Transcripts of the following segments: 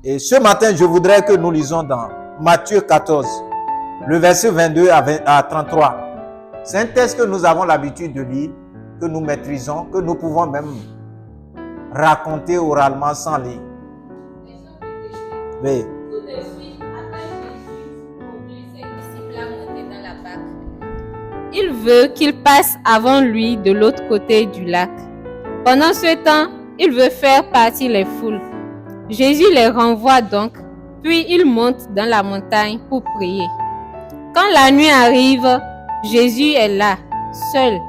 Et ce matin, je voudrais que nous lisons dans Matthieu 14, le verset 22 à 33. C'est un texte que nous avons l'habitude de lire, que nous maîtrisons, que nous pouvons même raconter oralement sans lire. Oui. Tout de suite, après Jésus conduit ses disciples à monter dans la barque. Il veut qu'ils passent avant lui de l'autre côté du lac. Pendant ce temps, il veut faire partir les foules. Jésus les renvoie donc, puis il monte dans la montagne pour prier. Quand la nuit arrive, Jésus est là, seul.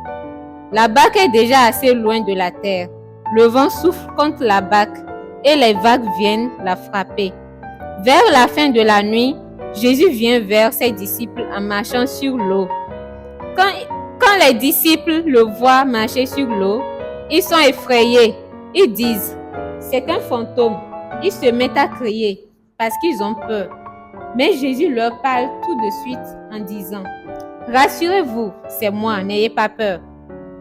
La barque est déjà assez loin de la terre. Le vent souffle contre la barque et les vagues viennent la frapper. Vers la fin de la nuit, Jésus vient vers ses disciples en marchant sur l'eau. Quand les disciples le voient marcher sur l'eau, ils sont effrayés. Ils disent, c'est un fantôme. Ils se mettent à crier parce qu'ils ont peur. Mais Jésus leur parle tout de suite en disant, rassurez-vous, c'est moi, n'ayez pas peur.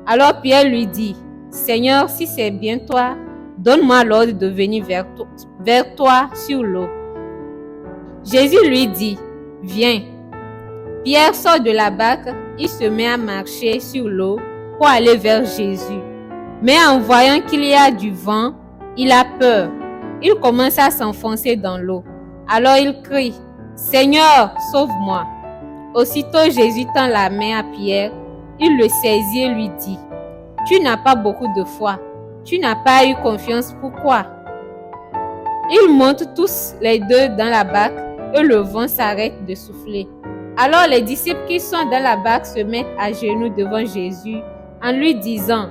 Alors Pierre lui dit, Seigneur, si c'est bien toi, donne-moi l'ordre de venir vers toi sur l'eau. Jésus lui dit, viens. Pierre sort de la barque, il se met à marcher sur l'eau pour aller vers Jésus. Mais en voyant qu'il y a du vent, il a peur. Il commence à s'enfoncer dans l'eau. Alors il crie, Seigneur, sauve-moi. Aussitôt Jésus tend la main à Pierre, il le saisit et lui dit, tu n'as pas beaucoup de foi, tu n'as pas eu confiance, pourquoi? Ils montent tous les deux dans la barque et le vent s'arrête de souffler. Alors les disciples qui sont dans la barque se mettent à genoux devant Jésus en lui disant,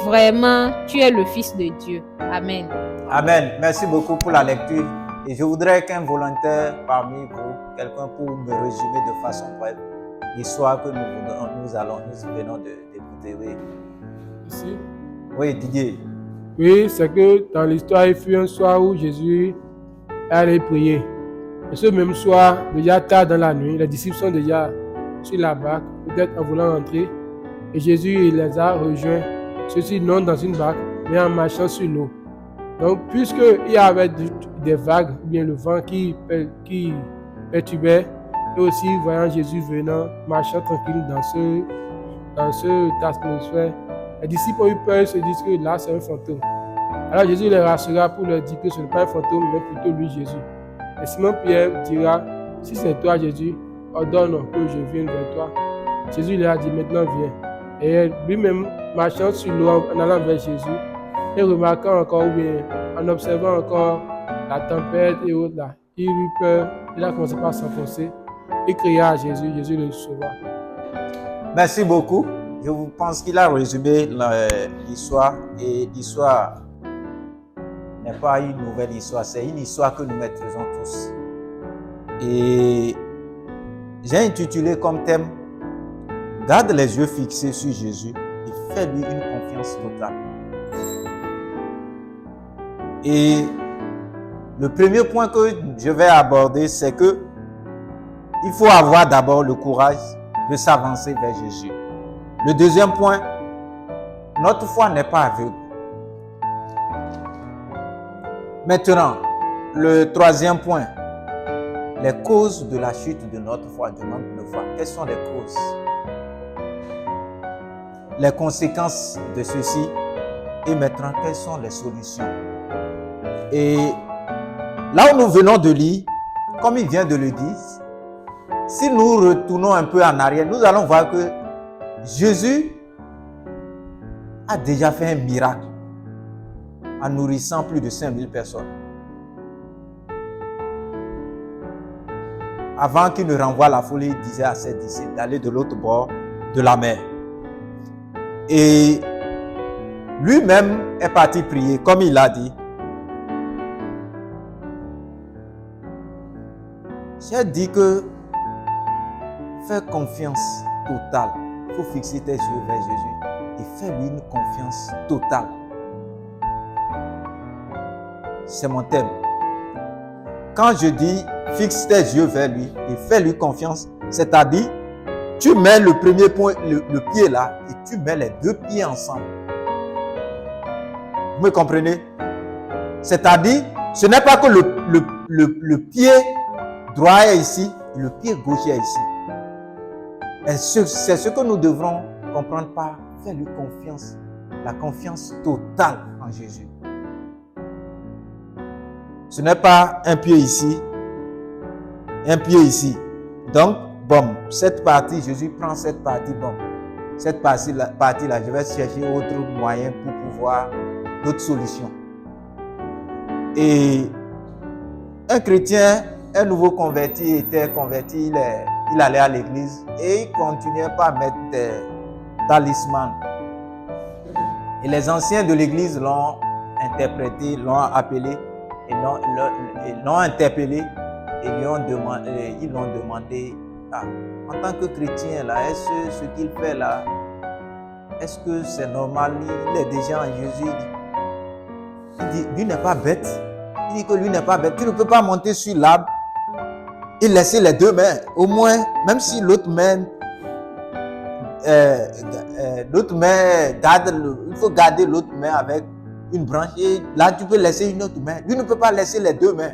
vraiment, tu es le Fils de Dieu. Amen. Amen. Merci beaucoup pour la lecture. Et je voudrais qu'un volontaire parmi vous, quelqu'un pour me résumer de façon brève l'histoire que nous venons d'écouter. Oui. Ici? Oui, Didier. Oui, c'est que dans l'histoire, il fut un soir où Jésus est allé prier. Et ce même soir, déjà tard dans la nuit, les disciples sont déjà sur la barque, peut-être en voulant entrer. Et Jésus les a rejoints, ceux-ci non dans une barque, mais en marchant sur l'eau. Donc, puisqu'il y avait des vagues, ou bien le vent qui perturbait, et aussi voyant Jésus venant, marchant tranquille dans cette atmosphère, les disciples ont eu peur et se disent que là, c'est un fantôme. Alors Jésus les rassura pour leur dire que ce n'est pas un fantôme, mais plutôt lui, Jésus. Et Simon-Pierre dira, si c'est toi, Jésus, ordonne que je vienne vers toi. Jésus leur a dit, maintenant viens. Et lui-même, marchant sur l'eau, en allant vers Jésus, et remarquant encore, ou bien en observant encore la tempête et autres là, il eut peur, il a commencé par s'enfoncer, il cria à Jésus, Jésus le sauva. Merci beaucoup. Je pense qu'il a résumé l'histoire, et l'histoire n'est pas une nouvelle histoire, c'est une histoire que nous maîtrisons tous. Et j'ai intitulé comme thème, garde les yeux fixés sur Jésus et fais-lui une confiance totale. Et le premier point que je vais aborder, c'est que il faut avoir d'abord le courage de s'avancer vers Jésus. Le deuxième point, notre foi n'est pas aveugle. Maintenant, le troisième point, les causes de la chute de notre foi, de notre foi. Quelles sont les causes? Les conséquences de ceci et maintenant, quelles sont les solutions? Et là où nous venons de lire, comme il vient de le dire, si nous retournons un peu en arrière, nous allons voir que Jésus a déjà fait un miracle en nourrissant plus de 5000 personnes. Avant qu'il ne renvoie la foule, il disait à ses disciples d'aller de l'autre bord de la mer. Et lui-même est parti prier, comme il l'a dit. J'ai dit que fais confiance totale. Il faut fixer tes yeux vers Jésus et fais-lui une confiance totale. C'est mon thème. Quand je dis fixe tes yeux vers lui et fais-lui confiance, c'est-à-dire tu mets le premier point, le pied là, et tu mets les deux pieds ensemble. Vous me comprenez? C'est-à-dire, ce n'est pas que le pied droit est ici, le pied gauche est ici. Et c'est ce que nous devrons comprendre par faire lui confiance, la confiance totale en Jésus. Ce n'est pas un pied ici, un pied ici. Donc, bon, cette partie, Jésus prend cette partie, bon, cette partie-là, je vais chercher autre moyen pour pouvoir, d'autres solutions. Et un chrétien, un nouveau converti, était converti, il allait à l'église et il continuait pas à mettre des talismans. Et les anciens de l'église l'ont interprété, l'ont appelé, et l'ont interpellé et ils l'ont demandé, en tant que chrétien, là, est-ce que ce qu'il fait là, est-ce que c'est normal? Il est déjà en Jésus. Il dit, lui n'est pas bête. Il dit que lui n'est pas bête. Tu ne peux pas monter sur l'arbre et laisser les deux mains. Au moins, même si l'autre main garde, il faut garder l'autre main avec une branche. Et là, tu peux laisser une autre main. Lui ne peut pas laisser les deux mains.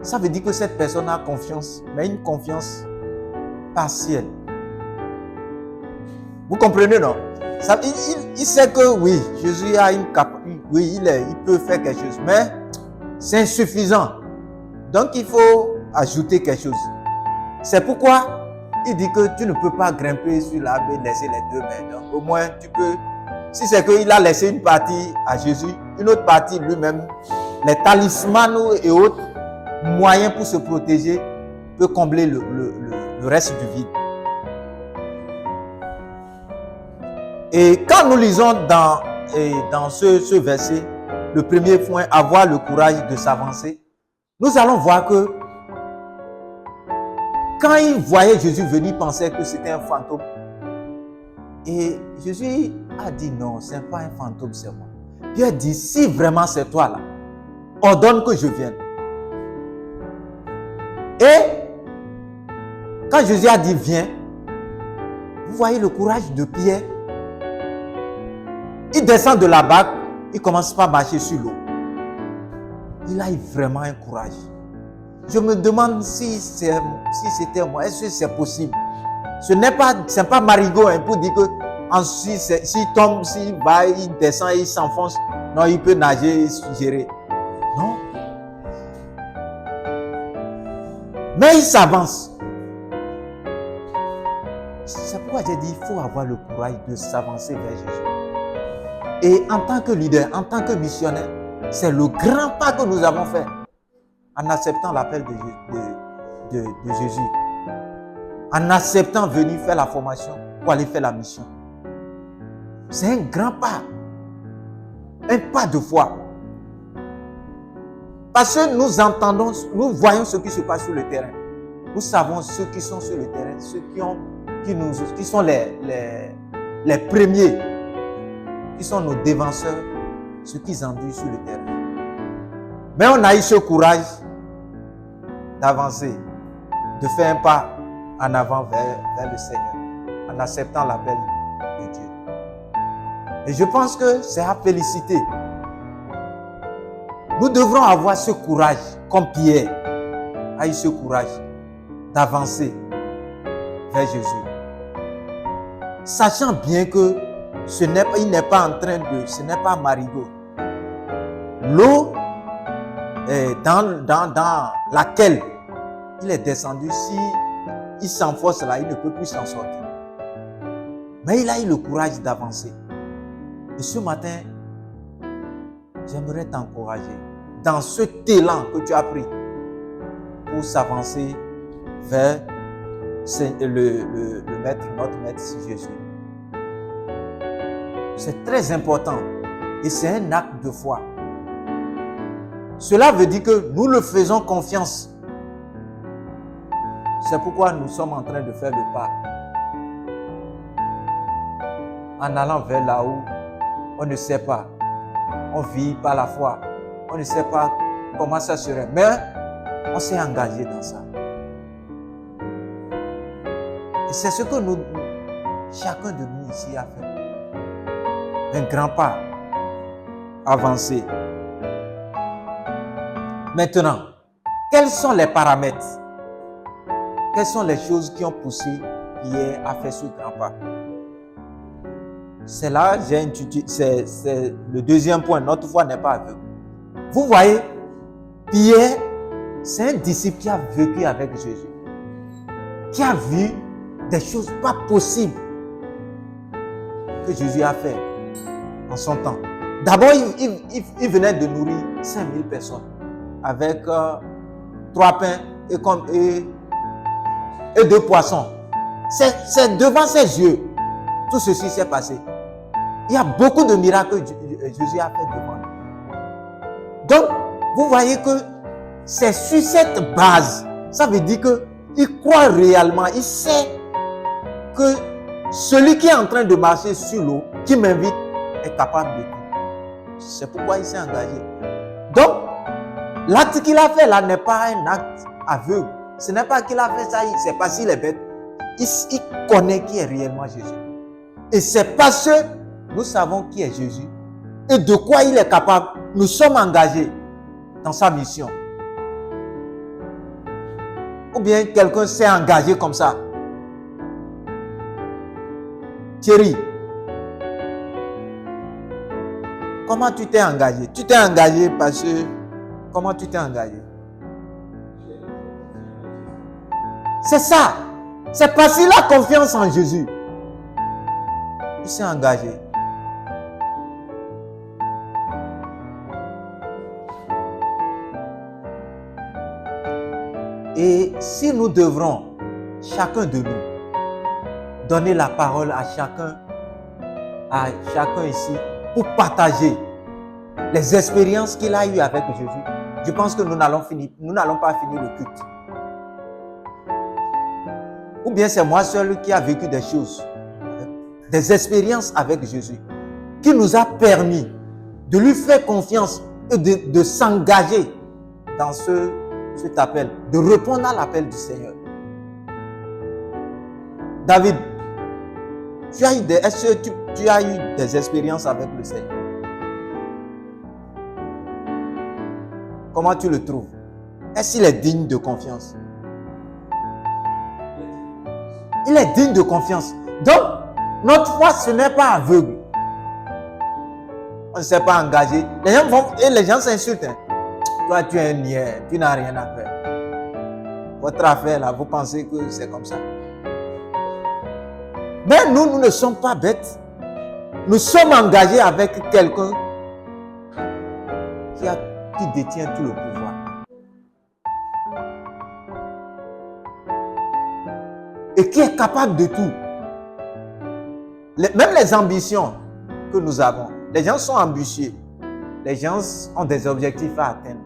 Ça veut dire que cette personne a confiance, mais une confiance partielle. Vous comprenez, non? Il sait que oui, Jésus a une capacité, oui, il peut faire quelque chose, mais c'est insuffisant. Donc il faut ajouter quelque chose. C'est pourquoi il dit que tu ne peux pas grimper sur l'arbre et laisser les deux mains. Donc au moins tu peux, si c'est qu'il a laissé une partie à Jésus, une autre partie lui-même, les talismans et autres moyens pour se protéger, peut combler le reste du vide. Et quand nous lisons dans ce verset, le premier point, avoir le courage de s'avancer, nous allons voir que quand il voyait Jésus venir, il pensait que c'était un fantôme. Et Jésus a dit non, ce n'est pas un fantôme, c'est moi. Dieu a dit, si vraiment c'est toi là, ordonne que je vienne. Et quand Jésus a dit viens, vous voyez le courage de Pierre. Il descend de la barque, il ne commence pas à marcher sur l'eau. Il a vraiment un courage. Je me demande si c'était moi, est-ce que c'est possible? Ce n'est pas marigot pour dire que s'il tombe, s'il va, il descend, il s'enfonce. Non, il peut nager et se gérer. Non. Mais il s'avance. C'est pourquoi j'ai dit qu'il faut avoir le courage de s'avancer vers Jésus. Et en tant que leader, en tant que missionnaire, c'est le grand pas que nous avons fait en acceptant l'appel de Jésus. En acceptant venir faire la formation pour aller faire la mission. C'est un grand pas. Un pas de foi. Parce que nous entendons, nous voyons ce qui se passe sur le terrain. Nous savons ceux qui sont sur le terrain, ceux qui sont les premiers, qui sont nos défenseurs, ceux qui endurent sur le terrain. Mais on a eu ce courage d'avancer, de faire un pas en avant vers le Seigneur, en acceptant l'appel de Dieu. Et je pense que c'est à féliciter. Nous devrons avoir ce courage, comme Pierre a eu ce courage d'avancer vers Jésus. Sachant bien que il n'est pas en train de, ce n'est pas marigot. L'eau dans laquelle il est descendu, si il s'enfonce là, il ne peut plus s'en sortir. Mais il a eu le courage d'avancer. Et ce matin, j'aimerais t'encourager dans cet élan que tu as pris pour s'avancer vers le maître, notre maître Jésus. C'est très important et c'est un acte de foi. Cela veut dire que nous le faisons confiance. C'est pourquoi nous sommes en train de faire le pas. En allant vers là où on ne sait pas. On vit par la foi. On ne sait pas comment ça serait. Mais on s'est engagé dans ça. Et c'est ce que chacun de nous ici a fait. Un grand pas avancé. Maintenant, quels sont les paramètres? Quelles sont les choses qui ont poussé Pierre à faire ce grand pas? C'est là, c'est le deuxième point. Notre foi n'est pas aveugle. Vous voyez, Pierre, c'est un disciple qui a vécu avec Jésus, qui a vu des choses pas possibles que Jésus a fait en son temps. D'abord, il venait de nourrir 5000 personnes avec 3 pains et 2 poissons. C'est devant ses yeux. Tout ceci s'est passé. Il y a beaucoup de miracles que Jésus a fait devant nous. Donc, vous voyez que c'est sur cette base. Ça veut dire qu'il croit réellement. Il sait que celui qui est en train de marcher sur l'eau, qui m'invite, est capable de tout. C'est pourquoi il s'est engagé. Donc, l'acte qu'il a fait là n'est pas un acte aveugle. Ce n'est pas qu'il a fait ça, c'est pas s'il est bête. Il connaît qui est réellement Jésus. Et c'est parce que nous savons qui est Jésus et de quoi il est capable. Nous sommes engagés dans sa mission. Ou bien quelqu'un s'est engagé comme ça. Thierry, comment tu t'es engagé? Tu t'es engagé parce que... Comment tu t'es engagé? C'est ça. C'est parce qu'il a confiance en Jésus. Il s'est engagé. Et si nous devrons, chacun de nous, donner la parole à chacun ici, pour partager les expériences qu'il a eues avec Jésus, je pense que nous n'allons pas finir le culte. Ou bien c'est moi seul qui a vécu des choses, des expériences avec Jésus, qui nous a permis de lui faire confiance et de s'engager dans cet appel, de répondre à l'appel du Seigneur. David, est-ce que tu as eu des expériences avec le Seigneur? Comment tu le trouves? Est-ce qu'il est digne de confiance? Il est digne de confiance. Donc, notre foi, ce n'est pas aveugle. On ne s'est pas engagé. Les gens s'insultent. Hein. Toi, tu es un niais, tu n'as rien à faire. Votre affaire, là, vous pensez que c'est comme ça. Mais nous ne sommes pas bêtes. Nous sommes engagés avec quelqu'un qui détient tout le pouvoir. Et qui est capable de tout. Même les ambitions que nous avons. Les gens sont ambitieux. Les gens ont des objectifs à atteindre.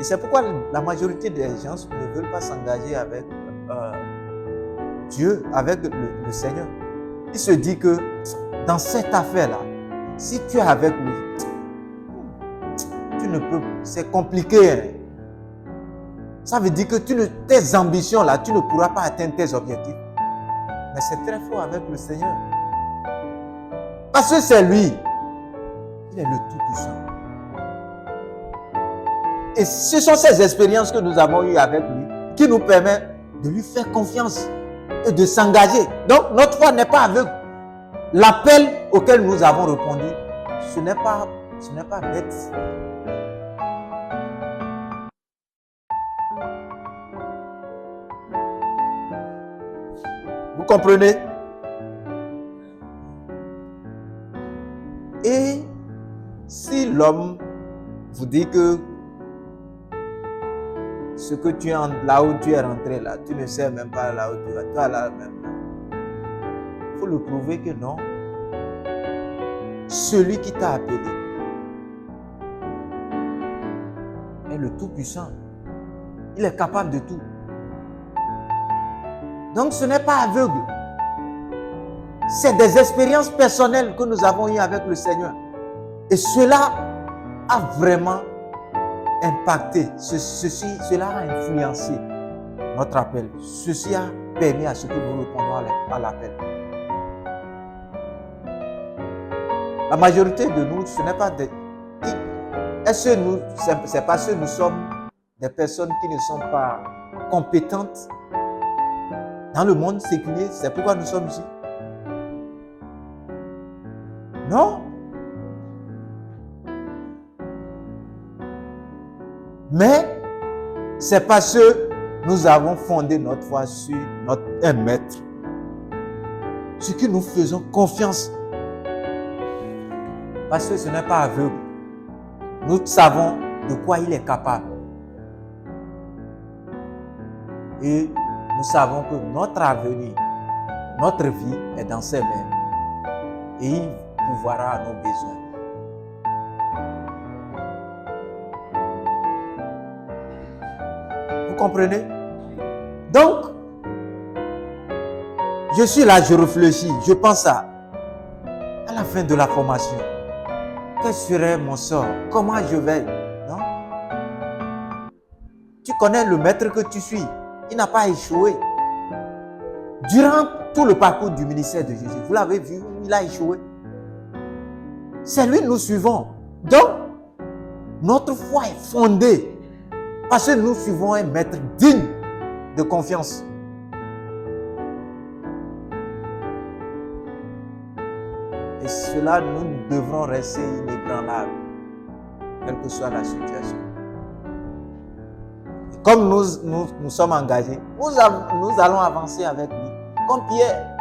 Et c'est pourquoi la majorité des gens ne veulent pas s'engager avec Dieu, avec le Seigneur. Il se dit que dans cette affaire-là, si tu es avec lui, tu ne peux, c'est compliqué. Hein? Ça veut dire que tes ambitions-là, tu ne pourras pas atteindre tes objectifs. Mais c'est très fort avec le Seigneur. Parce que c'est lui. Il est le Tout-Puissant. Et ce sont ces expériences que nous avons eues avec lui qui nous permettent de lui faire confiance et de s'engager. Donc, notre foi n'est pas aveugle. L'appel auquel nous avons répondu, ce n'est pas bête. Vous comprenez? Et si l'homme vous dit que ce que tu es là où tu es rentré là, tu ne sais même pas là où tu vas, toi là même là. Il faut le prouver que non. Celui qui t'a appelé est le Tout-Puissant. Il est capable de tout. Donc ce n'est pas aveugle. C'est des expériences personnelles que nous avons eues avec le Seigneur. Et cela a vraiment impacté, cela a influencé notre appel. Ceci a permis à ce que nous répondons à l'appel. La majorité de nous, ce n'est pas des... C'est parce que nous sommes des personnes qui ne sont pas compétentes dans le monde séculier. C'est pourquoi nous sommes ici. Non. Mais c'est parce que nous avons fondé notre foi sur un maître, sur qui nous faisons confiance. Parce que ce n'est pas aveugle. Nous savons de quoi il est capable. Et nous savons que notre avenir, notre vie est dans ses mains. Et il pourvoira à nos besoins. Vous comprenez? Donc, je suis là, je réfléchis, je pense à la fin de la formation. Quel serait mon sort? Comment je vais? Non? Tu connais le maître que tu suis. Il n'a pas échoué. Durant tout le parcours du ministère de Jésus, vous l'avez vu, il a échoué. C'est lui que nous suivons. Donc, notre foi est fondée parce que nous suivons un maître digne de confiance. Et cela, nous devrons rester inébranlables, quelle que soit la situation. Et comme nous sommes engagés, nous allons avancer avec lui. Comme Pierre,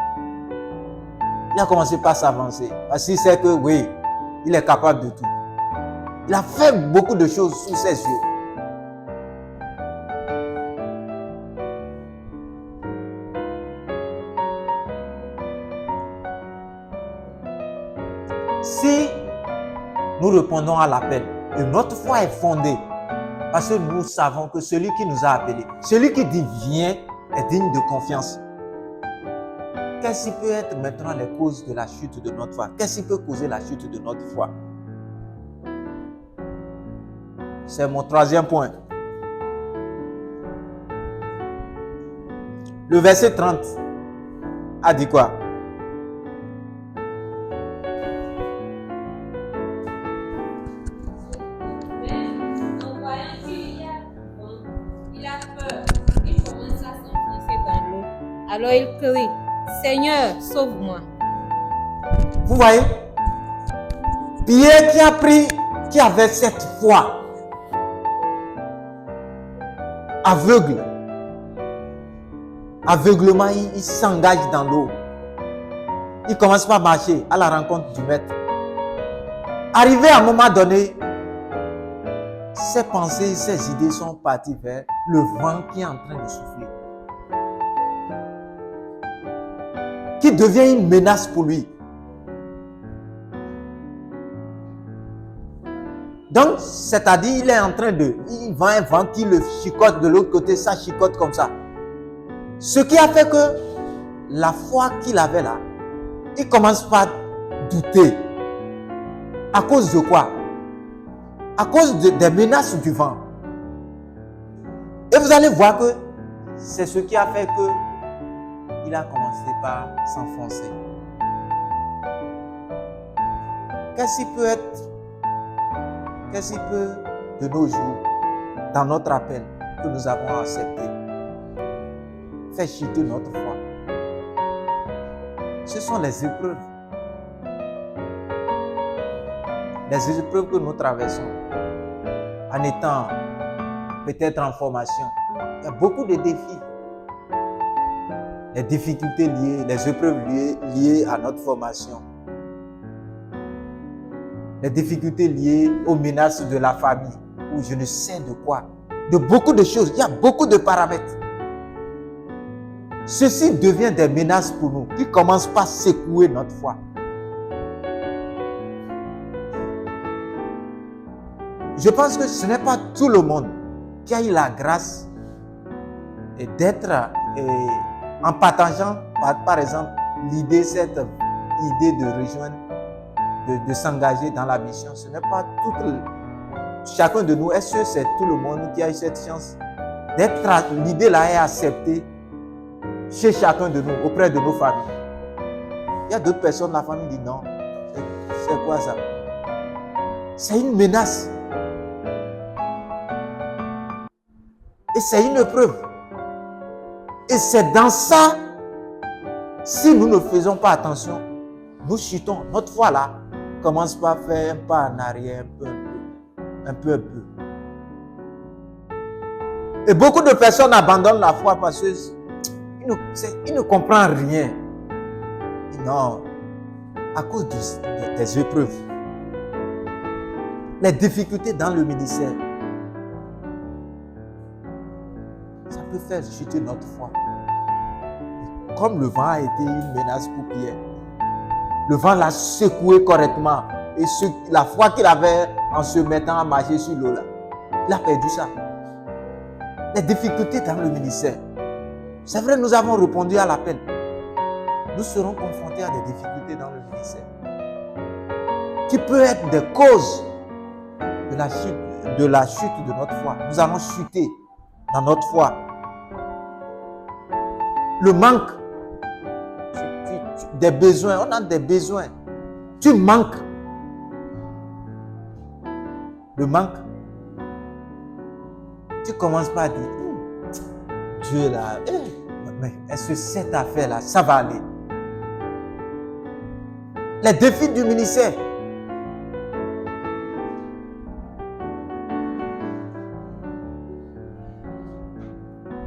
il a commencé par s'avancer. Parce qu'il sait que oui, il est capable de tout. Il a fait beaucoup de choses sous ses yeux. Si nous répondons à l'appel, et notre foi est fondée, parce que nous savons que celui qui nous a appelés, celui qui dit viens, est digne de confiance. Qu'est-ce qui peut être maintenant les causes de la chute de notre foi? Qu'est-ce qui peut causer la chute de notre foi? C'est mon troisième point. Le verset 30 a dit quoi? Alors il crie, Seigneur, sauve-moi. Vous voyez? Pierre qui avait cette foi aveugle. Aveuglement, il s'engage dans l'eau. Il commence par marcher à la rencontre du maître. Arrivé à un moment donné, ses pensées, ses idées sont parties vers le vent qui est en train de souffler, qui devient une menace pour lui. Donc, c'est-à-dire, il voit un vent qui le chicote de l'autre côté, ça chicote comme ça. Ce qui a fait que la foi qu'il avait là, il commence par douter. À cause de quoi? À cause des menaces du vent. Et vous allez voir que c'est ce qui a fait que il a commencé par s'enfoncer. Qu'est-ce qui peut de nos jours, dans notre appel que nous avons accepté, faire chuter notre foi? Ce sont les épreuves. Les épreuves que nous traversons en étant peut-être en formation. Il y a beaucoup de défis. Les difficultés liées, les épreuves liées à notre formation. Les difficultés liées aux menaces de la famille, ou je ne sais de quoi. De beaucoup de choses. Il y a beaucoup de paramètres. Ceci devient des menaces pour nous, qui commencent par secouer notre foi. Je pense que ce n'est pas tout le monde qui a eu la grâce d'être en partageant, par exemple, cette idée de rejoindre, de s'engager dans la mission. Ce n'est pas chacun de nous. Est-ce que c'est tout le monde qui a eu cette chance d'être, l'idée là est acceptée chez chacun de nous, auprès de nos familles? Il y a d'autres personnes, la famille dit non. C'est quoi ça? C'est une menace. Et c'est une épreuve. Et c'est dans ça, si nous ne faisons pas attention, nous chutons. Notre foi là commence par faire un pas en arrière, un peu. Et beaucoup de personnes abandonnent la foi parce qu'ils ne comprennent rien. Non, à cause des épreuves, les difficultés dans le ministère, ça peut faire chuter notre foi. Et comme le vent a été une menace pour Pierre, le vent l'a secoué correctement. Et la foi qu'il avait en se mettant à marcher sur l'eau là, il a perdu ça. Les difficultés dans le ministère. C'est vrai, nous avons répondu à l'appel. Nous serons confrontés à des difficultés dans le ministère qui peut être des causes de la chute de notre foi. Nous allons chuter dans notre foi. Le manque des besoins, on a des besoins. Tu manques. Le manque. Tu commences par dire, Dieu là, mais est-ce que cette affaire-là, ça va aller? Les défis du ministère.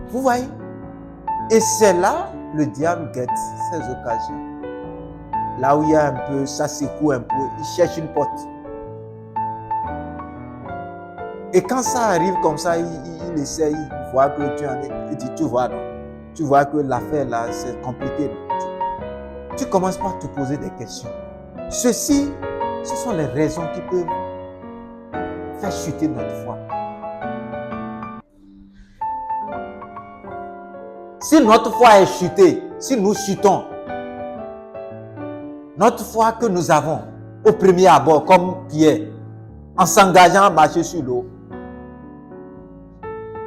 Vous voyez? Et c'est là le diable guette ces occasions. Là où il y a un peu, ça secoue un peu, il cherche une porte. Et quand ça arrive comme ça, il essaie, il voit que tu en es, il dit, tu vois, non? Tu vois que l'affaire là, c'est compliqué. Tu commences par te poser des questions. Ceci, ce sont les raisons qui peuvent faire chuter notre foi. Si notre foi est chutée, si nous chutons, notre foi que nous avons au premier abord, comme Pierre, en s'engageant à marcher sur l'eau,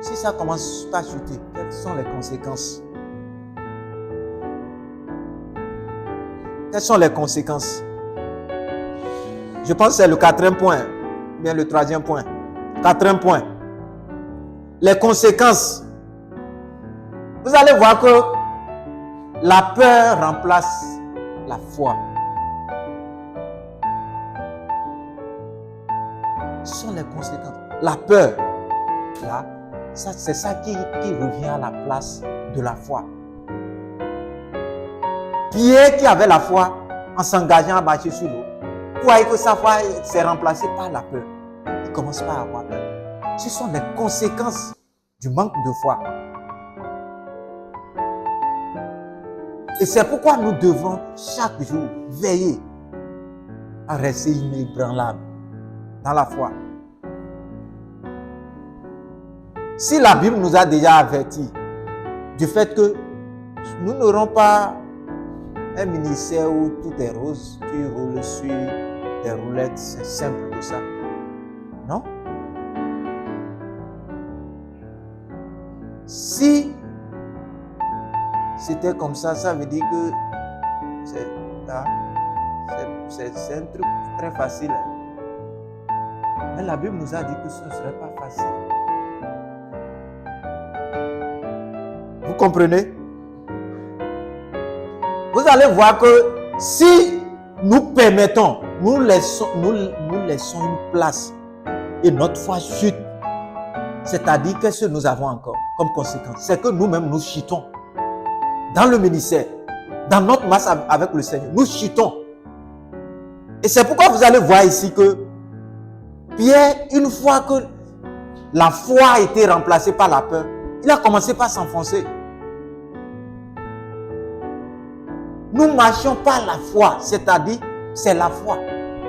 si ça commence par chuter, quelles sont les conséquences? Quelles sont les conséquences? Je pense que c'est le 4e point, ou bien le 3e point. 4e point. Les conséquences. Vous allez voir que la peur remplace la foi. Ce sont les conséquences. La peur, là, c'est ça qui revient à la place de la foi. Pierre qui avait la foi en s'engageant à marcher sur l'eau, vous voyez que sa foi s'est remplacée par la peur. Il commence pas à avoir peur. Ce sont les conséquences du manque de foi. Et c'est pourquoi nous devons chaque jour veiller à rester inébranlable dans la foi. Si la Bible nous a déjà avertis du fait que nous n'aurons pas un ministère où tout est rose, tu roules sur des roulettes, c'est simple que ça. Non? Si c'était comme ça, ça veut dire que c'est un truc très facile. Mais la Bible nous a dit que ce ne serait pas facile. Vous comprenez? Vous allez voir que si nous permettons, nous laissons une place et notre foi chute, c'est-à-dire qu'est-ce que nous avons encore comme conséquence? C'est que nous-mêmes nous chutons dans le ministère, dans notre marche avec le Seigneur. Nous chutons. Et c'est pourquoi vous allez voir ici que Pierre, une fois que la foi a été remplacée par la peur, il a commencé par s'enfoncer. Nous marchons par la foi, c'est-à-dire c'est la foi.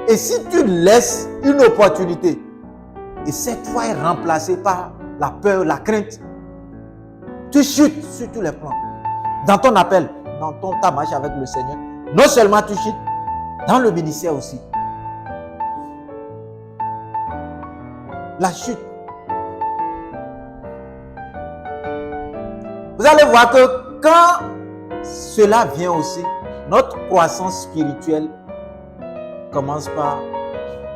Et si tu laisses une opportunité et cette foi est remplacée par la peur, la crainte, tu chutes sur tous les plans. Dans ton appel, dans ta marche avec le Seigneur, non seulement tu chutes, dans le ministère aussi. La chute. Vous allez voir que quand cela vient aussi, notre croissance spirituelle commence par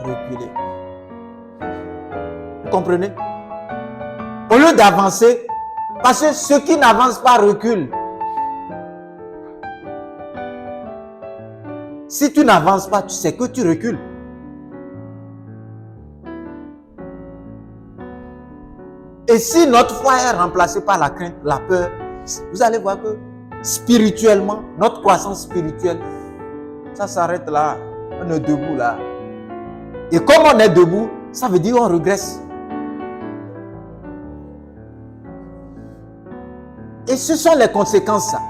reculer. Vous comprenez? Au lieu lieu d'avancer, parce que ceux qui n'avancent pas reculent. Si tu n'avances pas, tu sais que tu recules. Et si notre foi est remplacée par la crainte, la peur, vous allez voir que spirituellement, notre croissance spirituelle, ça s'arrête là. On est debout là. Et comme on est debout, ça veut dire qu'on régresse. Et ce sont les conséquences, ça.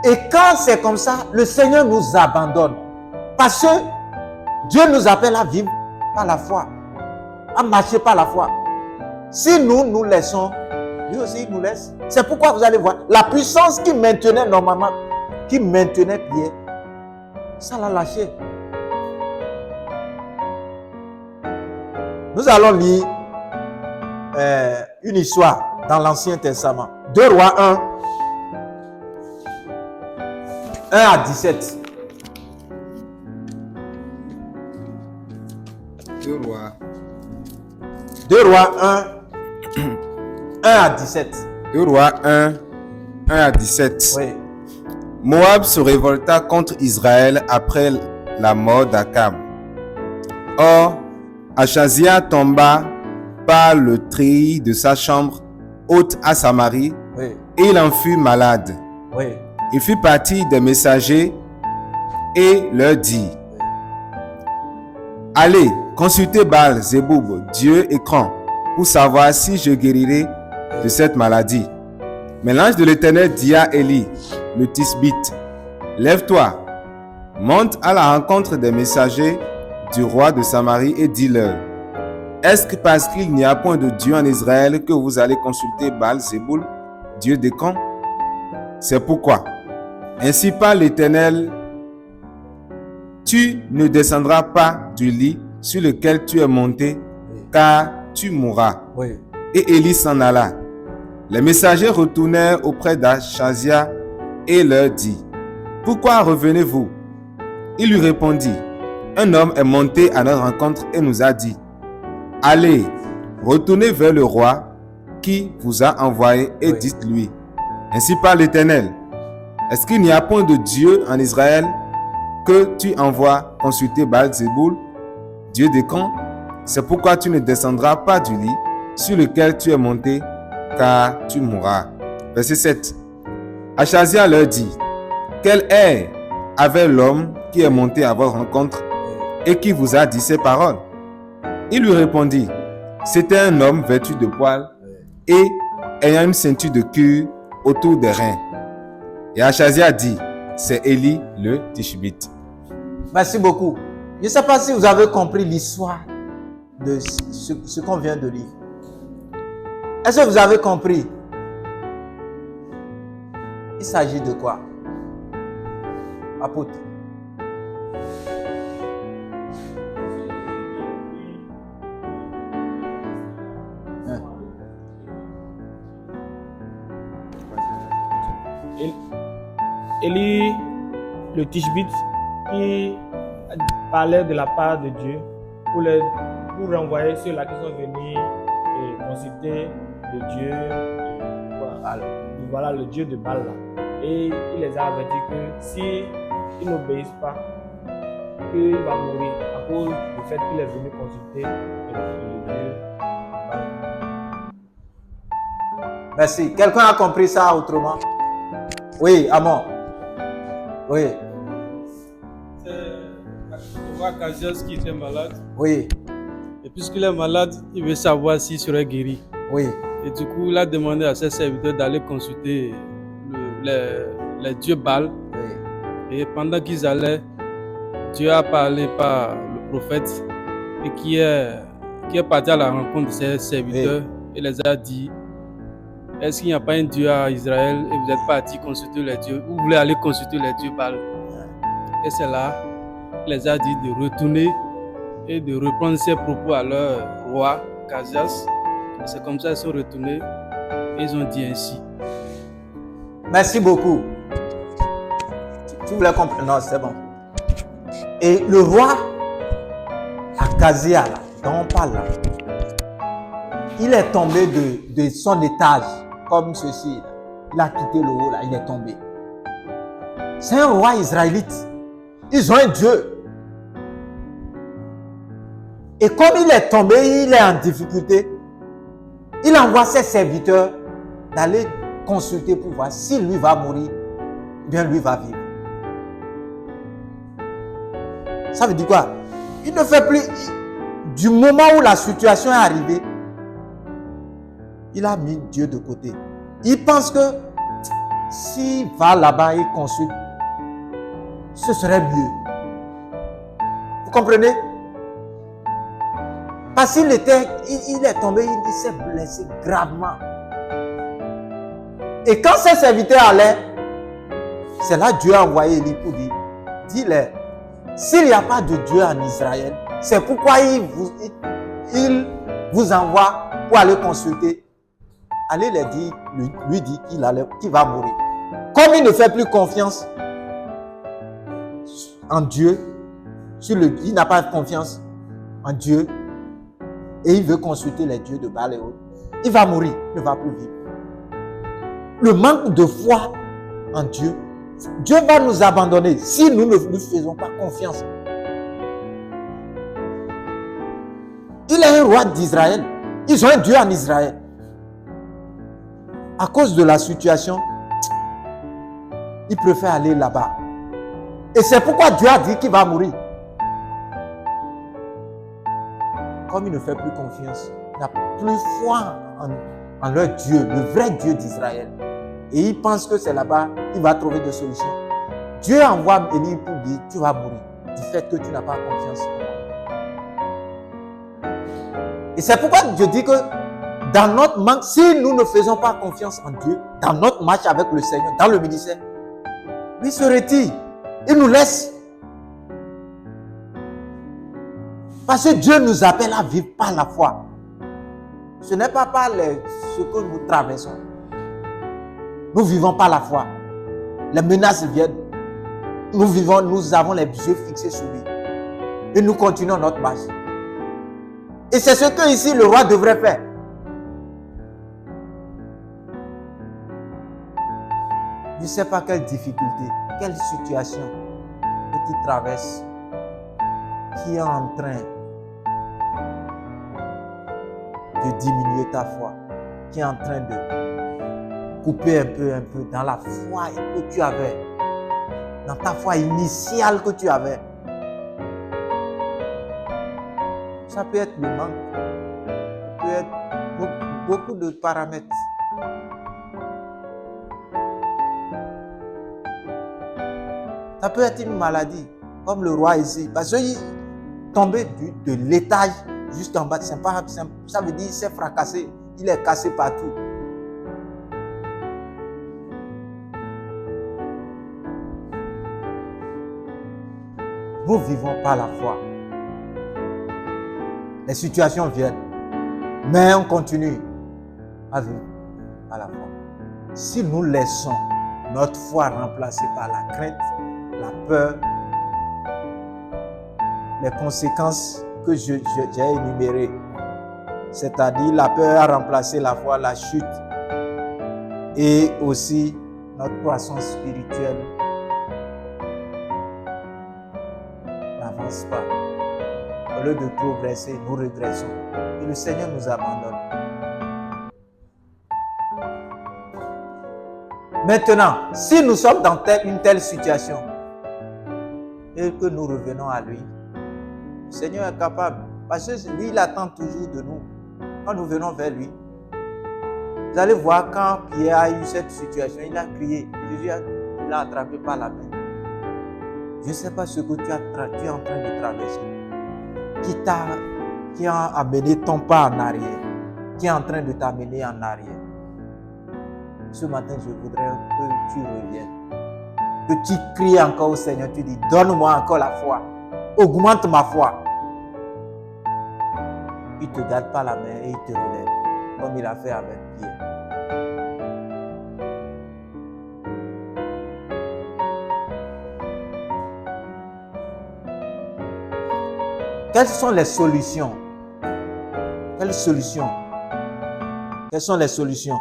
Et quand c'est comme ça, le Seigneur nous abandonne. Parce que Dieu nous appelle à vivre par la foi, à marcher par la foi. Si nous laissons, lui aussi il nous laisse. C'est pourquoi vous allez voir, la puissance qui maintenait normalement, qui maintenait Pierre, ça l'a lâché. Nous allons lire une histoire dans l'Ancien Testament. 2 Rois 1, 1 à 17. 2 Rois. 2 Rois 1, 1 à 17. 2 Rois 1, 1 à 17. Oui. Moab se révolta contre Israël après la mort d'Akab. Or, Achazia tomba par le treillis de sa chambre haute à Samarie, Oui. et il en fut malade. Oui. Il fit partie des messagers et leur dit: Allez, consultez Baal Zéboub, Dieu écran, pour savoir si je guérirai de cette maladie. Mais l'ange de l'Éternel dit à Élie, le Tisbite: Lève-toi, monte à la rencontre des messagers du roi de Samarie et dis-leur: Est-ce que parce qu'il n'y a point de Dieu en Israël que vous allez consulter Baal Zéboul, Dieu des camps? C'est pourquoi, ainsi parle l'Éternel, tu ne descendras pas du lit sur lequel tu es monté, car tu mourras. Oui. Et Élie s'en alla. Les messagers retournèrent auprès d'Achazia et leur dit: Pourquoi revenez-vous? Il lui répondit: Un homme est monté à notre rencontre et nous a dit: Allez, retournez vers le roi qui vous a envoyé et Oui. dites-lui: Ainsi parle l'Éternel, est-ce qu'il n'y a point de Dieu en Israël que tu envoies consulter Baal Zéboul, Dieu des camps? C'est pourquoi tu ne descendras pas du lit sur lequel tu es monté, car tu mourras. Verset 7. Achazia leur dit: Quel air avait l'homme qui est monté à votre rencontre et qui vous a dit ces paroles? Il lui répondit: C'était un homme vêtu de poils et ayant une ceinture de cuir autour des reins. Et Achazia dit: C'est Élie le Tishbite. Merci beaucoup. Je ne sais pas si vous avez compris l'histoire de ce qu'on vient de lire. Est-ce que vous avez compris? Il s'agit de quoi? Apôtre. Hein? Élie, le Tishbite, qui parlait de la part de Dieu pour renvoyer ceux-là qui sont venus consulter le Dieu voilà, le Dieu de Baal. Et il les a avertis que si ils n'obéissent pas, qu'il va mourir à cause du fait qu'il est venu consulter le Dieu de Baal. Merci. Quelqu'un a compris ça autrement? Oui, Amon. Oui, On voit Cassius qui était malade. oui, Et puisqu'il est malade, il veut savoir s'il serait guéri. oui. Et du coup, il a demandé à ses serviteurs d'aller consulter les dieux Baal. Oui. Et pendant qu'ils allaient, Dieu a parlé par le prophète et qui est parti à la rencontre de ses serviteurs et les a dit: Est-ce qu'il n'y a pas un Dieu à Israël et vous êtes partis consulter les dieux? Vous voulez aller consulter les dieux Baal? Et c'est là qu'il les a dit de retourner et de reprendre ses propos à leur roi, Cassius. Et c'est comme ça qu'ils sont retournés et ils ont dit ainsi. Merci beaucoup. Tu voulais comprendre? Non, c'est bon. Et le roi Akazia, là, dont on parle là, il est tombé de son étage, comme ceci. Il a quitté le haut, là, il est tombé. C'est un roi israélite. Ils ont un Dieu. Et comme il est tombé, il est en difficulté, il envoie ses serviteurs d'aller consulter pour voir si lui va mourir, ou bien lui va vivre. Ça veut dire quoi? Il ne fait plus... Du moment où la situation est arrivée, il a mis Dieu de côté. Il pense que s'il va là-bas et consulte, ce serait mieux. Vous comprenez? Parce qu'il est tombé, il s'est blessé gravement. Et quand ses serviteurs allaient, c'est là que Dieu a envoyé Élie pour dire, dis-leur, s'il n'y a pas de Dieu en Israël, c'est pourquoi il vous envoie pour aller consulter. Allez lui dire qu'il va mourir. Comme il ne fait plus confiance en Dieu, il n'a pas confiance en Dieu, et il veut consulter les dieux de Baal et autres, il va mourir, il ne va plus vivre. Le manque de foi en Dieu, Dieu va nous abandonner si nous ne nous faisons pas confiance. Il est un roi d'Israël. Ils ont un Dieu en Israël. À cause de la situation, il préfère aller là-bas. Et c'est pourquoi Dieu a dit qu'il va mourir. Comme il ne fait plus confiance, il n'a plus foi en leur Dieu, le vrai Dieu d'Israël. Et il pense que c'est là-bas qu'il va trouver des solutions. Dieu envoie Élie pour dire, tu vas mourir du fait que tu n'as pas confiance en moi. Et c'est pourquoi je dis que dans notre manque, si nous ne faisons pas confiance en Dieu, dans notre marche avec le Seigneur, dans le ministère, il se retire, il nous laisse. Parce que Dieu nous appelle à vivre par la foi. Ce n'est pas par ce que nous traversons. Nous vivons par la foi. Les menaces viennent. Nous avons les yeux fixés sur lui. Et nous continuons notre marche. Et c'est ce que ici le roi devrait faire. Je ne sais pas quelle difficulté, quelle situation que tu traverses qui est en train de diminuer ta foi, qui est en train de couper un peu dans la foi que tu avais, dans ta foi initiale que tu avais. Ça peut être le manque, ça peut être beaucoup de paramètres. Ça peut être une maladie, comme le roi ici, parce qu'il est tombé de l'étage juste en bas. Ça veut dire qu'il s'est fracassé, il est cassé partout. Nous vivons par la foi. Les situations viennent, mais on continue à vivre par la foi. Si nous laissons notre foi remplacée par la crainte, la peur, les conséquences que j'ai énumérées, c'est-à-dire la peur a remplacé la foi, la chute, et aussi notre croissance spirituelle n'avance pas. Au lieu de progresser, nous régressons et le Seigneur nous abandonne. Maintenant, si nous sommes dans une telle situation et que nous revenons à lui, le Seigneur est capable, parce que lui, il attend toujours de nous. Quand nous venons vers lui, vous allez voir quand Pierre a eu cette situation, il a crié, Jésus l'a attrapé par la main. Je ne sais pas ce que tu es en train de traverser, qui a amené ton pas en arrière, qui est en train de t'amener en arrière. Ce matin, je voudrais que tu reviennes, que tu cries encore au Seigneur, tu dis, donne-moi encore la foi, augmente ma foi. Il te garde par la main et il te relève, comme il a fait avec Pierre. Quelles sont les solutions? Quelles solutions Quelles sont les solutions?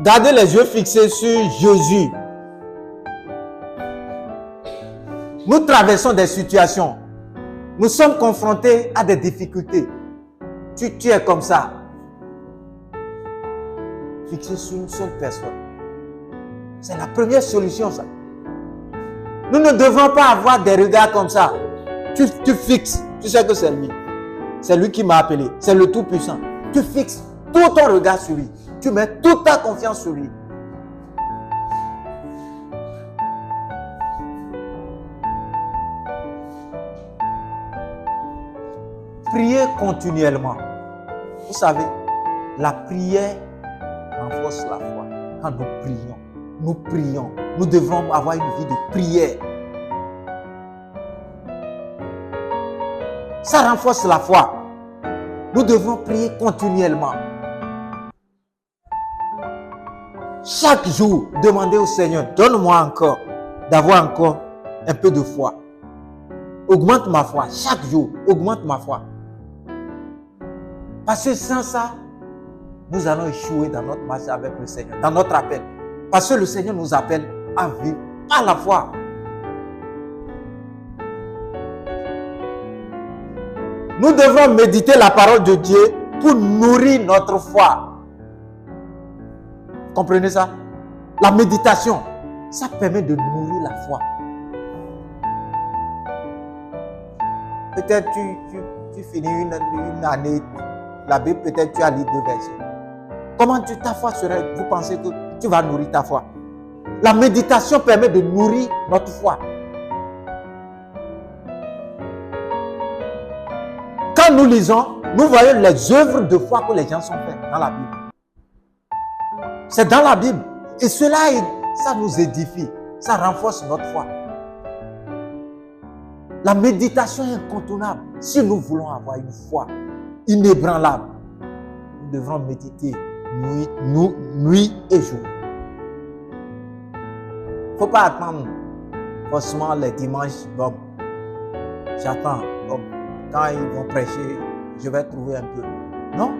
Gardez les yeux fixés sur Jésus. Nous traversons des situations. Nous sommes confrontés à des difficultés. Tu es comme ça. Fixé sur une seule personne. C'est la première solution, ça. Nous ne devons pas avoir des regards comme ça. Tu fixes. Tu sais que c'est lui. C'est lui qui m'a appelé. C'est le Tout-Puissant. Tu fixes tout ton regard sur lui. Tu mets toute ta confiance sur lui. Priez continuellement. Vous savez, la prière renforce la foi. Quand nous prions. Nous devons avoir une vie de prière. Ça renforce la foi. Nous devons prier continuellement. Chaque jour, demandez au Seigneur, donne-moi encore, d'avoir encore un peu de foi. Augmente ma foi. Chaque jour, augmente ma foi. Parce que sans ça, nous allons échouer dans notre marche avec le Seigneur, dans notre appel. Parce que le Seigneur nous appelle à vivre par la foi. Nous devons méditer la parole de Dieu pour nourrir notre foi. Comprenez ça? La méditation, ça permet de nourrir la foi. Peut-être tu finis une année, la Bible, peut-être tu as lu 2 versets. Comment ta foi serait? Vous pensez que tu vas nourrir ta foi? La méditation permet de nourrir notre foi. Quand nous lisons, nous voyons les œuvres de foi que les gens sont faites dans la Bible. C'est dans la Bible. Et cela, ça nous édifie. Ça renforce notre foi. La méditation est incontournable. Si nous voulons avoir une foi inébranlable, nous devrons méditer nuit et jour. Il ne faut pas attendre forcément les dimanches. Bon, j'attends. Bon, quand ils vont prêcher, je vais trouver un peu. Non.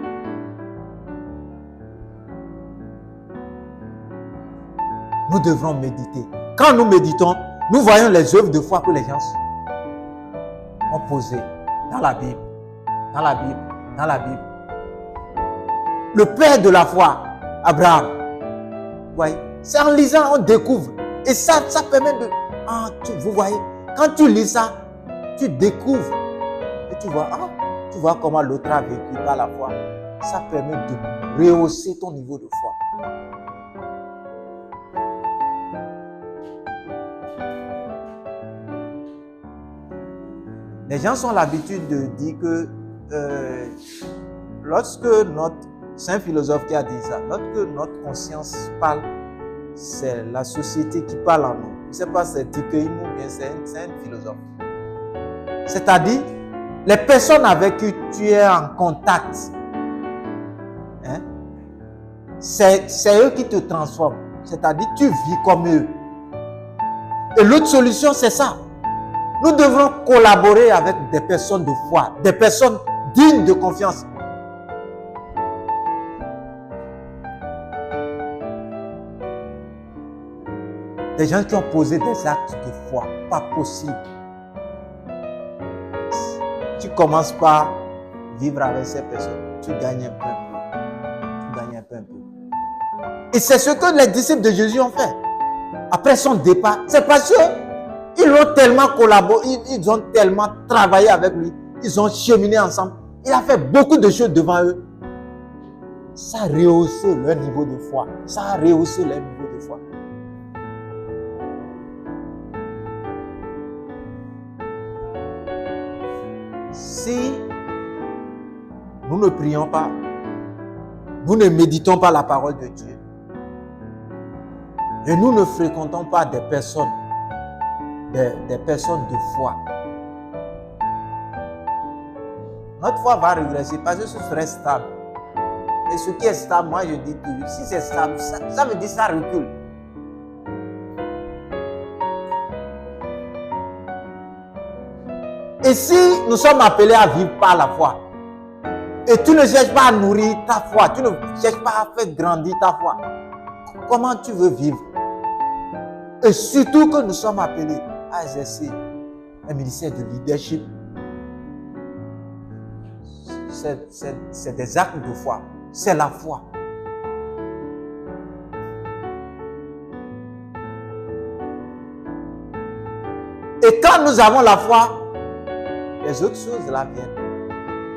Nous devrons méditer. Quand nous méditons, nous voyons les œuvres de foi que les gens ont posées dans la Bible. Dans la Bible. Dans la Bible. Le père de la foi, Abraham. Voyez, c'est en lisant, on découvre. Et ça permet de... vous voyez, quand tu lis ça, tu découvres. Et tu vois comment l'autre a vécu par la foi. Ça permet de rehausser ton niveau de foi. Les gens ont l'habitude de dire que lorsque c'est un philosophe qui a dit ça, lorsque notre conscience parle, c'est la société qui parle en nous. Je ne sais pas si c'est Durkheim ou bien c'est un philosophe. C'est-à-dire, les personnes avec qui tu es en contact, hein, c'est eux qui te transforment. C'est-à-dire, tu vis comme eux. Et l'autre solution, c'est ça. Nous devrons collaborer avec des personnes de foi, des personnes dignes de confiance. Des gens qui ont posé des actes de foi, pas possible. Tu commences par vivre avec ces personnes, tu gagnes un peu. Et c'est ce que les disciples de Jésus ont fait. Après son départ, c'est parce qu'ils ont tellement collaboré, ils ont tellement travaillé avec lui, ils ont cheminé ensemble. Il a fait beaucoup de choses devant eux. Ça a rehaussé leur niveau de foi. Si nous ne prions pas, nous ne méditons pas la parole de Dieu, et nous ne fréquentons pas des personnes de foi, notre foi va régresser parce que ce serait stable. Et ce qui est stable, moi je dis toujours, si c'est stable, ça veut dire que ça recule. Et si nous sommes appelés à vivre par la foi, et tu ne cherches pas à nourrir ta foi, tu ne cherches pas à faire grandir ta foi, comment tu veux vivre? Et surtout que nous sommes appelés à exercer un ministère de leadership. C'est des actes de foi, c'est la foi. Et quand nous avons la foi, les autres choses là viennent.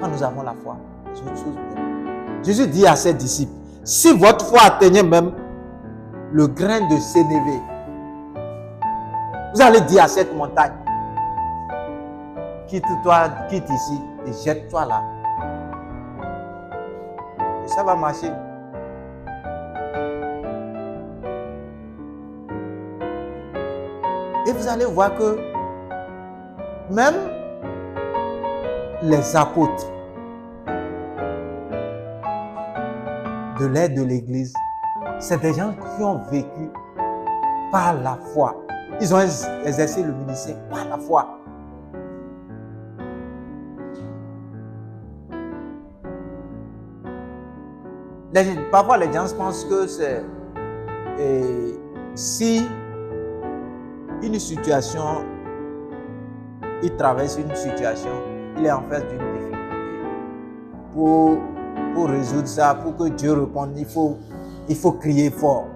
Quand nous avons la foi, les autres choses viennent. Jésus dit à ses disciples, si votre foi atteignait même le grain de sénévé, vous allez dire à cette montagne, quitte-toi, quitte ici et jette-toi là. Et ça va marcher. Et vous allez voir que même les apôtres de l'ère de l'Église, c'est des gens qui ont vécu par la foi. Ils ont exercé le ministère par la foi. Parfois, les gens pensent que c'est si une situation, il traverse une situation, il est en face d'une difficulté. Pour résoudre ça, pour que Dieu réponde, il faut crier fort.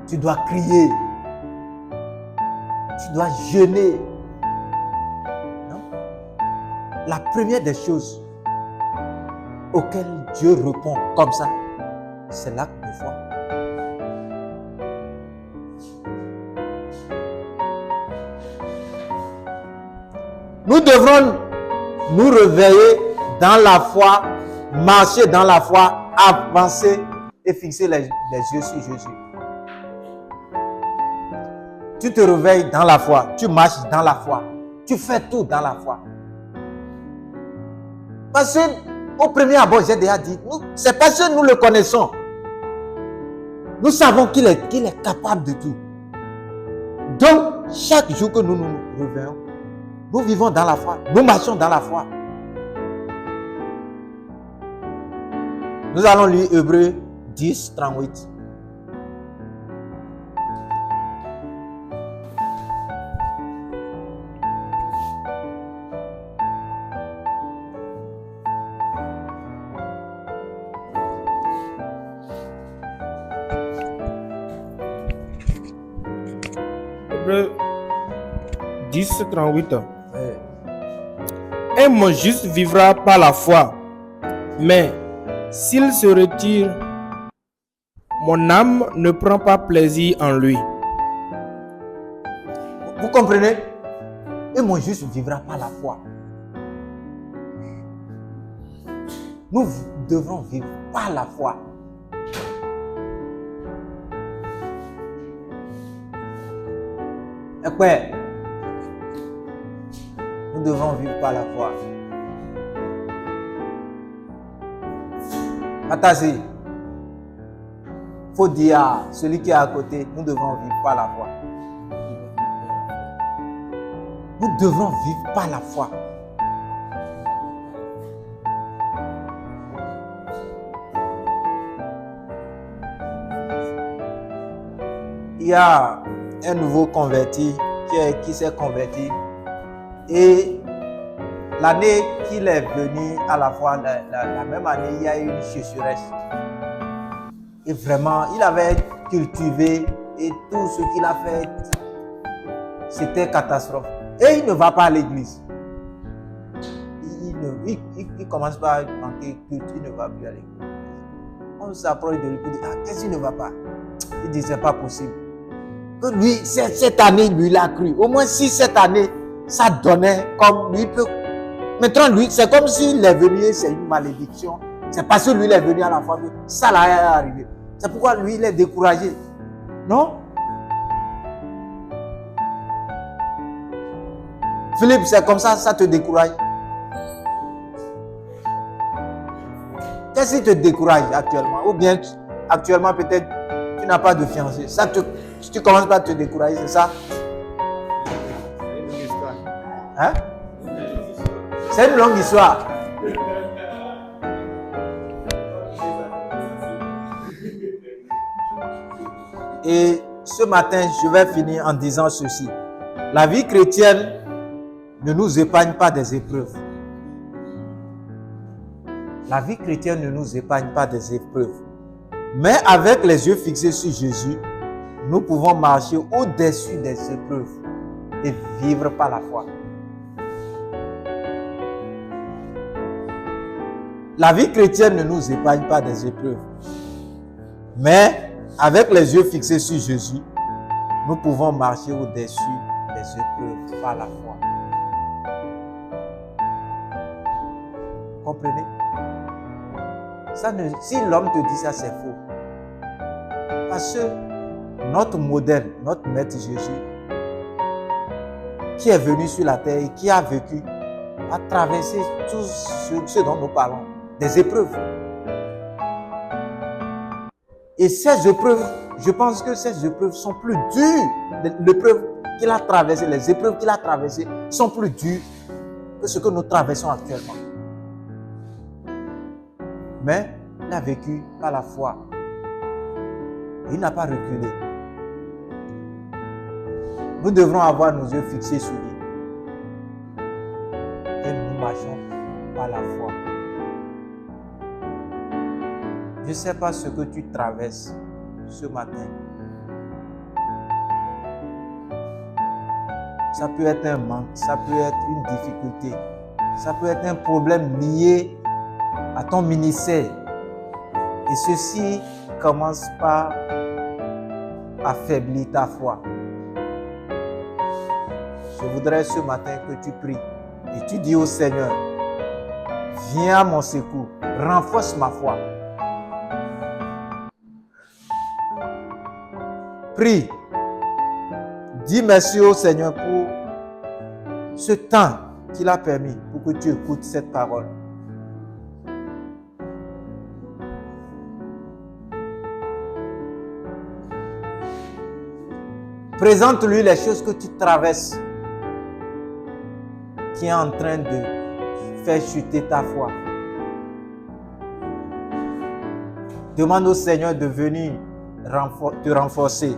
Tu dois crier. Tu dois jeûner. Non? La première des choses auxquelles Dieu répond comme ça, c'est l'acte de foi. Nous devrons nous réveiller dans la foi, marcher dans la foi, avancer et fixer les yeux sur Jésus. Tu te réveilles dans la foi, tu marches dans la foi, tu fais tout dans la foi. Parce qu'au premier abord, j'ai déjà dit, c'est parce que nous le connaissons. Nous savons qu'il est capable de tout. Donc, chaque jour que nous nous réveillons, nous vivons dans la foi, nous marchons dans la foi. Nous allons lire Hébreux 10, 38. Hébreux 10, 38. Et mon juste vivra par la foi, mais s'il se retire, mon âme ne prend pas plaisir en lui. Vous comprenez? Et mon juste vivra par la foi. Nous devrons vivre par la foi. Et quoi? Nous devons vivre par la foi. Attendez. Il faut dire à celui qui est à côté, nous devons vivre par la foi. Nous devons vivre par la foi. Il y a un nouveau converti qui s'est converti. Et l'année qu'il est venu à la foi, la même année, il y a eu une sécheresse. Et vraiment, il avait cultivé et tout ce qu'il a fait, c'était catastrophe. Et il ne va pas à l'église. Il commence par manquer culte, il ne va plus à l'église. On s'approche de lui pour dire, qu'est-ce qu'il ne va pas? Il dit, c'est pas possible. Que lui, cette année, lui, il a cru. Au moins si cette année, ça donnait comme lui peut. Maintenant, lui, c'est comme s'il est venu, c'est une malédiction. C'est parce que lui, il est venu à la foi que ça là est arrivé. C'est pourquoi lui, il est découragé. Non? Philippe, c'est comme ça, ça te décourage. Qu'est-ce qui te décourage actuellement? Ou bien, actuellement, peut-être, tu n'as pas de fiancé. Ça tu commences pas à te décourager, c'est ça? Hein? C'est une longue histoire. Et ce matin, je vais finir en disant ceci. La vie chrétienne ne nous épargne pas des épreuves. La vie chrétienne ne nous épargne pas des épreuves. Mais avec les yeux fixés sur Jésus, nous pouvons marcher au-dessus des épreuves et vivre par la foi. La vie chrétienne ne nous épargne pas des épreuves. Mais avec les yeux fixés sur Jésus, nous pouvons marcher au-dessus des épreuves par la foi. Comprenez? Si l'homme te dit ça, c'est faux. Parce que notre modèle, notre maître Jésus, qui est venu sur la terre et qui a vécu, a traversé tout ce dont nous parlons, des épreuves. Et ces épreuves, je pense que ces épreuves sont plus dures. L'épreuve qu'il a traversée, les épreuves qu'il a traversées sont plus dures que ce que nous traversons actuellement. Mais il a vécu par la foi. Il n'a pas reculé. Nous devrons avoir nos yeux fixés sur lui. Et nous marchons par la foi. Je ne sais pas ce que tu traverses ce matin. Ça peut être un manque, ça peut être une difficulté, ça peut être un problème lié à ton ministère. Et ceci commence par affaiblir ta foi. Je voudrais ce matin que tu pries et tu dis au Seigneur, viens à mon secours, renforce ma foi. Prie. Dis merci au Seigneur pour ce temps qu'il a permis pour que tu écoutes cette parole. Présente-lui les choses que tu traverses qui est en train de faire chuter ta foi. Demande au Seigneur de venir te renforcer.